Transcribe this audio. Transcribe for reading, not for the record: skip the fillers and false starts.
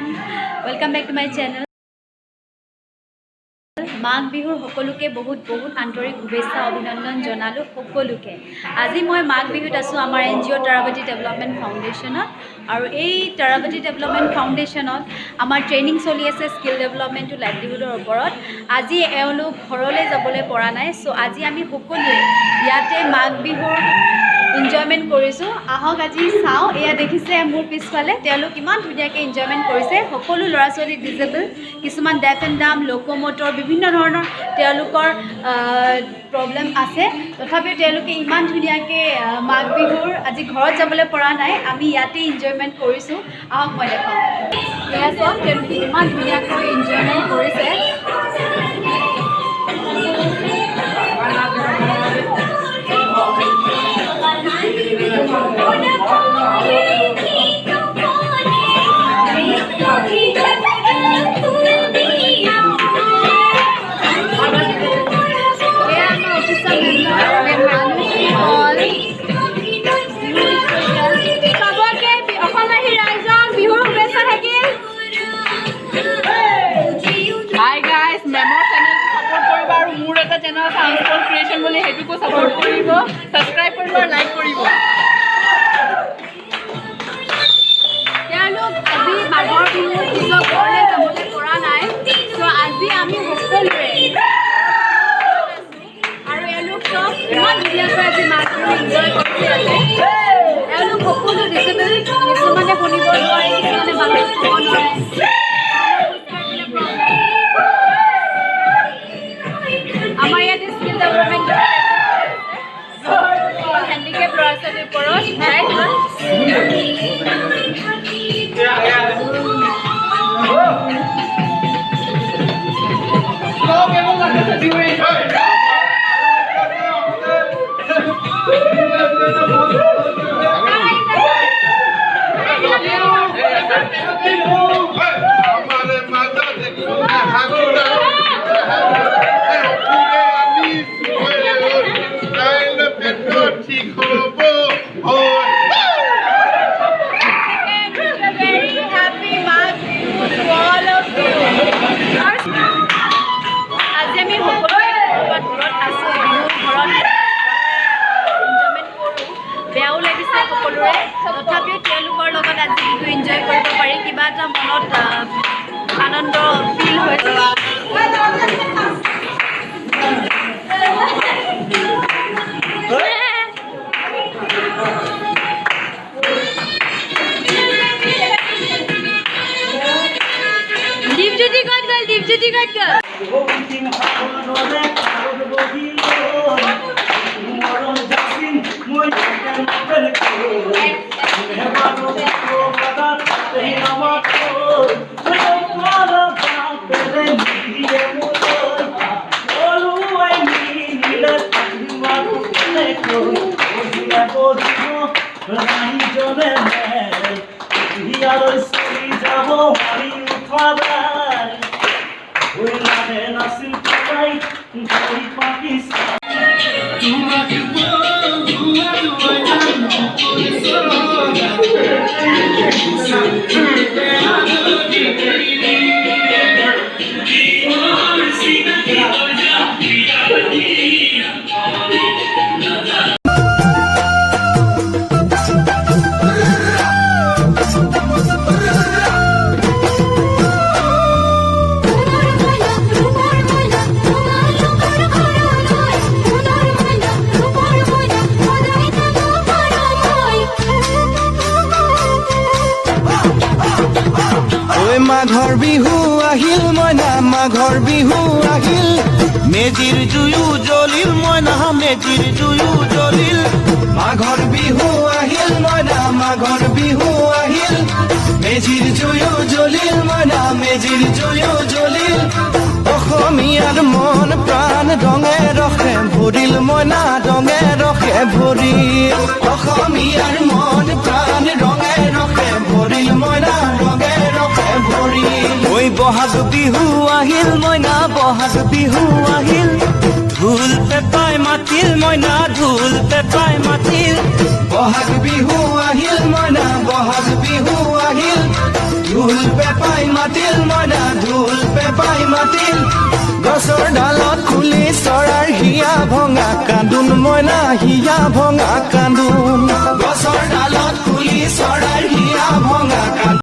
everyone, welcome back to my channel. মাঘ বিহুৰ সকলোকে বহুত আন্তৰিক শুভেচ্ছা অভিনন্দন জনালো সকলোকে। আজি মই মাঘ বিহুত আছো আমাৰ এনজিও তাৰাবাতি ডেভেলপমেণ্ট ফাউণ্ডেশ্যনত আৰু এই তাৰাবাতি ডেভেলপমেণ্ট ফাউণ্ডেশ্যনত আমাৰ ট্ৰেইনিং চলি আছে স্কিল ডেভেলপমেণ্ট টু লাইভলিহুডৰ ওপৰত। আজি এওঁলোক ঘৰলৈ যাবলৈ পৰা নাই, সো আজি আমি সকলোৱে ইয়াতে মাঘ বিহুৰ এনজয়মেণ্ট কৰিছোঁ। আহক আজি চাওঁ। এয়া দেখিছে মোৰ পিছফালে তেওঁলোক ইমান ধুনীয়াকৈ এনজয়মেণ্ট কৰিছে। সকলো ল'ৰা ছোৱালী ডিজেবল, কিছুমান ডেফ এণ্ড ডাম, লোক'মটৰ, বিভিন্ন ধৰণৰ তেওঁলোকৰ প্ৰব্লেম আছে, তথাপিও তেওঁলোকে ইমান ধুনীয়াকৈ মাঘ বিহুৰ আজি ঘৰত যাবলৈ পৰা নাই। আমি ইয়াতে এনজয়মেণ্ট কৰিছোঁ। আহক মই দেখাওঁ। এয়া চাওক, তেওঁলোকে ইমান ধুনীয়াকৈ এনজয়মেণ্ট কৰিছে। चैनल ट्रांसफर क्रिएशन बोले हेतु को सपोर्ट करिब, सब्सक्राइब करिब और लाइक करिब। তেওঁলোক আজি মাঘৰ বিহু নিজৰ ঘৰলৈ যাবলৈ পৰা নাই, সো আজি আমি সকলোৱে আৰু এওঁলোক চব ইমান ধুনীয়াকৈ আজি মাঘ বিহু এনজয় কৰিছে। এওঁলোক সকলো ডিজেবল, কিছুমানে শুনিব নোৱাৰে, কিছুমানে ভালকৈ ক'ব নোৱাৰে। আমাৰ ইয়াতে স্কিল ডেভেলপমেণ্ট হেণ্ডিকেপ ল'ৰা ছোৱালীৰ ওপৰত বেয়াও লাগিছে সকলোৰে, তথাপিও তেওঁলোকৰ লগত আজি বিহু এনজয় কৰিব পাৰি কিবা এটা মনত আনন্দ ফিল হৈছে। দীপজ্যোতি ক'ত গ'ল? দীপজ্যোতি ক'ত গ'ল? মাঘৰ বিহু আহিল মইনা, মাঘৰ বিহু আহিল, মেজিৰ জুয়ো জ্বলিল মইনা, মেজিৰ জুয়ো জ্বলিল। মাঘৰ বিহু আহিল মইনা, মাঘৰ বিহু আহিল, মেজিৰ জুয়ো জ্বলিল মইনা, মেজিৰ জুয়ো জ্বলিল। অসমীয়াৰ মন প্ৰাণ ৰঙে ৰসে ভৰিল মইনা, ৰঙে ৰসে ভৰিল। অসমীয়াৰ মন প্ৰাণ ৰঙে ৰসে ভৰিল মইনা, ৰঙে ৰসে ভৰিল। ঐ বহাগ বিহু আহিল মইনা, বহাগ বিহু আহিল, ঢোল পেপাই মাতিল মইনা, ঢোল পেপাই মাতিল। বহাগ বিহু আহিল মইনা, বহাগ বিহু আহিল, ঢোল পেপাই মাতিল মইনা ঢোল পেপাই মাতিল গছৰ ডালত খুলি চৰাৰ হিয়া ভঙা কান্দোন মইনা হিয়া ভঙা